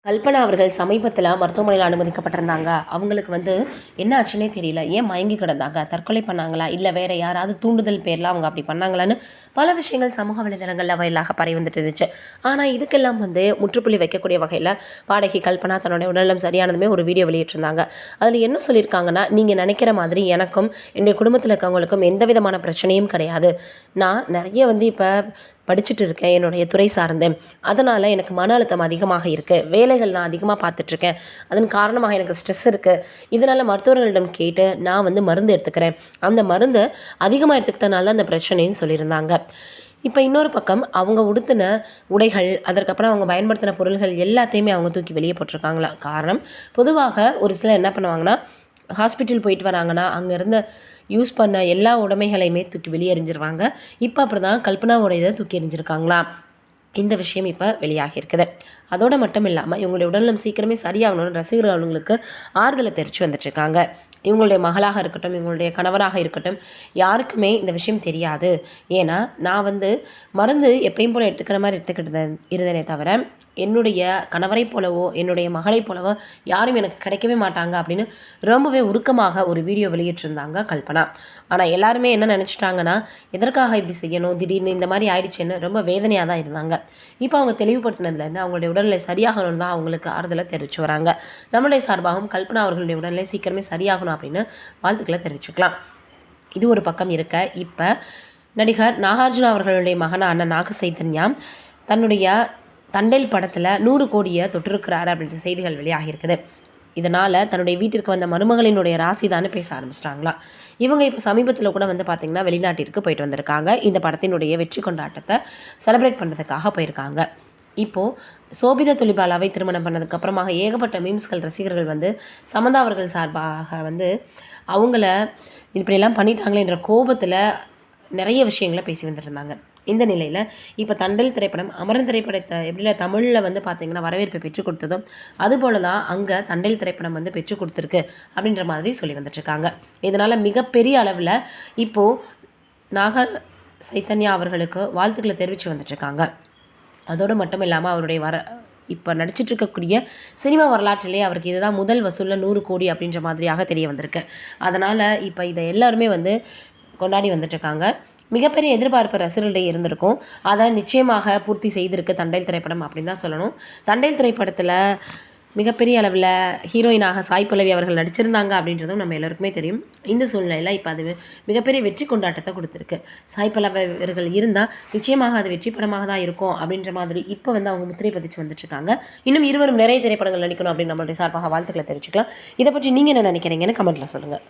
கல்பனா அவர்கள் சமீபத்தில் மருத்துவமனையில் அனுமதிக்கப்பட்டிருந்தாங்க. அவங்களுக்கு என்ன ஆச்சுன்னே தெரியல. ஏன் மயங்கி கிடந்தாங்க? தற்கொலை பண்ணாங்களா? இல்லை வேற யாராவது தூண்டுதல் பேரில் அவங்க அப்படி பண்ணாங்களான்னு பல விஷயங்கள் சமூக வலைதளங்களில் வயலாக பரவி வந்துட்டு இருந்துச்சு. ஆனால் இதுக்கெல்லாம் முற்றுப்புள்ளி வைக்கக்கூடிய வகையில் பாடகி கல்பனா தன்னுடைய உடல்நலம் சரியானதுமே ஒரு வீடியோ வெளியிட்டிருந்தாங்க. அதில் என்ன சொல்லியிருக்காங்கன்னா, நீங்கள் நினைக்கிற மாதிரி எனக்கும் என்னுடைய குடும்பத்தில் இருக்கவங்களுக்கும் எந்த விதமான பிரச்சனையும் கிடையாது. நான் நிறைய இப்போ படிச்சுட்டு இருக்கேன், என்னுடைய துறை சார்ந்து. அதனால் எனக்கு மன அழுத்தம் அதிகமாக இருக்குது. வேலைகள் நான் அதிகமாக பார்த்துட்ருக்கேன். அதன் காரணமாக எனக்கு ஸ்ட்ரெஸ் இருக்குது. இதனால் மருத்துவர்களிடம் கேட்டு நான் மருந்து எடுத்துக்கிறேன். அந்த மருந்து அதிகமாக எடுத்துக்கிட்டனால அந்த பிரச்சனைன்னு சொல்லியிருந்தாங்க. இப்போ இன்னொரு பக்கம் அவங்க உடுத்தின உடைகள், அதற்கப்புறம் அவங்க பயன்படுத்தின பொருள்கள் எல்லாத்தையுமே அவங்க தூக்கி வெளியே போட்டிருக்காங்களா. காரணம், பொதுவாக ஒரு சிலர் என்ன பண்ணுவாங்கன்னா, ஹாஸ்பிட்டல் போயிட்டு வராங்கன்னா அங்கே இருந்த யூஸ் பண்ண எல்லா உடைமைகளையுமே தூக்கி வெளியே எறிஞ்சிருவாங்க. இப்போ அப்படி தான் கல்பனாவோட இதை தூக்கி எறிஞ்சிருக்காங்களா. இந்த விஷயம் இப்போ வெளியாகி இருக்குது. அதோடு மட்டும் இல்லாமல் இவங்களுடைய உடல்நலம் சீக்கிரமே சரியாகணும்னு ரசிகர்கள் அவங்களுக்கு ஆறுதலை தெரிவித்து வந்துட்டுருக்காங்க. இவங்களுடைய மகளாக இருக்கட்டும், இவங்களுடைய கணவராக இருக்கட்டும், யாருக்குமே இந்த விஷயம் தெரியாது. ஏன்னா நான் மருந்து எப்பயும் போல் எடுத்துக்கிற மாதிரி எடுத்துக்கிட்டு இருந்தேனே தவிர, என்னுடைய கணவரை போலவோ என்னுடைய மகளை போலவோ யாரும் எனக்கு கிடைக்கவே மாட்டாங்க அப்படின்னு ரொம்பவே உருக்கமாக ஒரு வீடியோ வெளியிட்டிருந்தாங்க கல்பனா. ஆனால் எல்லாருமே என்ன நினச்சிட்டாங்கன்னா, எதற்காக இப்படி செய்யணும், திடீர்னு இந்த மாதிரி ஆயிடுச்சுன்னு ரொம்ப வேதனையாக தான் இருந்தாங்க. இப்போ அவங்க தெளிவுபடுத்தினதுலேருந்து அவங்களுடைய உடல்நிலை சரியாகணும்னு தான் அவங்களுக்கு ஆறுதலை தெரிவித்து வராங்க. நம்முடைய சார்பாகவும் கல்பனா அவர்களுடைய உடல்நிலை சீக்கிரமே சரியாகணும் அப்படின்னு வாழ்த்துக்களை தெரிவிச்சுக்கலாம். இது ஒரு பக்கம் இருக்க, இப்போ நடிகர் நாகார்ஜுனா அவர்களுடைய மகனான நாக சைத்தன்யா தன்னுடைய தண்டேல் படத்தில் 100 கோடியை தொட்டிருக்கிறாரு அப்படின்ற செய்திகள் வெளியாகியிருக்குது. இதனால் தன்னுடைய வீட்டிற்கு வந்த மருமகளினுடைய ராசி தானே பேச ஆரம்பிச்சிட்டாங்களா. இவங்க இப்போ சமீபத்தில் கூட பார்த்திங்கன்னா வெளிநாட்டிற்கு போயிட்டு வந்திருக்காங்க. இந்த படத்தினுடைய வெற்றி கொண்டாட்டத்தை செலிப்ரேட் பண்ணுறதுக்காக போயிருக்காங்க. இப்போது சோபிதா துலிபாலாவை திருமணம் பண்ணதுக்கப்புறமாக ஏகப்பட்ட மீம்ஸ்கள் ரசிகர்கள் சமந்தா அவர்கள் சார்பாக அவங்கள இப்படியெல்லாம் பண்ணிட்டாங்களேன்ற கோபத்தில் நிறைய விஷயங்களை பேசி வந்துட்டுருந்தாங்க. இந்த நிலையில் இப்போ தண்டேல் திரைப்படம் அமரன் திரைப்படத்தை எப்படில தமிழில் பார்த்திங்கன்னா வரவேற்பை பெற்றுக் கொடுத்ததும் அதுபோல் தான் அங்கே தண்டேல் திரைப்படம் பெற்றுக் கொடுத்துருக்கு அப்படின்ற மாதிரி சொல்லி வந்துட்டுருக்காங்க. இதனால் மிகப்பெரிய அளவில் இப்போது நாக சைத்தன்யா அவர்களுக்கு வாழ்த்துக்களை தெரிவித்து வந்துட்டுருக்காங்க. அதோடு மட்டும் இல்லாமல் அவருடைய இப்போ நடிச்சிட்டு இருக்கக்கூடிய சினிமா வரலாற்றிலே அவருக்கு இதுதான் முதல் வசூலில் 100 கோடி அப்படின்ற மாதிரியாக தெரிய வந்திருக்கு. அதனால் இப்போ இதை எல்லாருமே கொண்டாடி வந்துட்டுருக்காங்க. மிகப்பெரிய எதிர்பார்ப்பு ரசிகர்களிடையே இருந்திருக்கும். அதை நிச்சயமாக பூர்த்தி செய்திருக்கு தண்டேல் திரைப்படம் அப்படின்னு தான் சொல்லணும். தண்டேல் திரைப்படத்தில் மிகப்பெரிய அளவில் ஹீரோயினாக சாய் பல்லவி அவர்கள் நடிச்சிருந்தாங்க அப்படின்றதும் நம்ம எல்லோருக்குமே தெரியும். இந்த சூழ்நிலையில் இப்போ அது மிகப்பெரிய வெற்றி கொண்டாட்டத்தை கொடுத்துருக்கு. சாய் பல்லவி அவர்கள் இருந்தால் நிச்சயமாக அது வெற்றி படமாக தான் இருக்கும் அப்படின்ற மாதிரி இப்போ அவங்க முத்திரை பதிச்சு வந்துட்டுருக்காங்க. இன்னும் இருவரும் நிறைய திரைப்படங்கள் நடிக்கணும் அப்படின்னு நம்மளுடைய சார்பாக வாழ்த்துக்களை தெரிவிச்சுக்கலாம். இதை பற்றி நீங்கள் என்ன நினைக்கிறீங்கன்னு கமெண்ட்டில் சொல்லுங்கள்.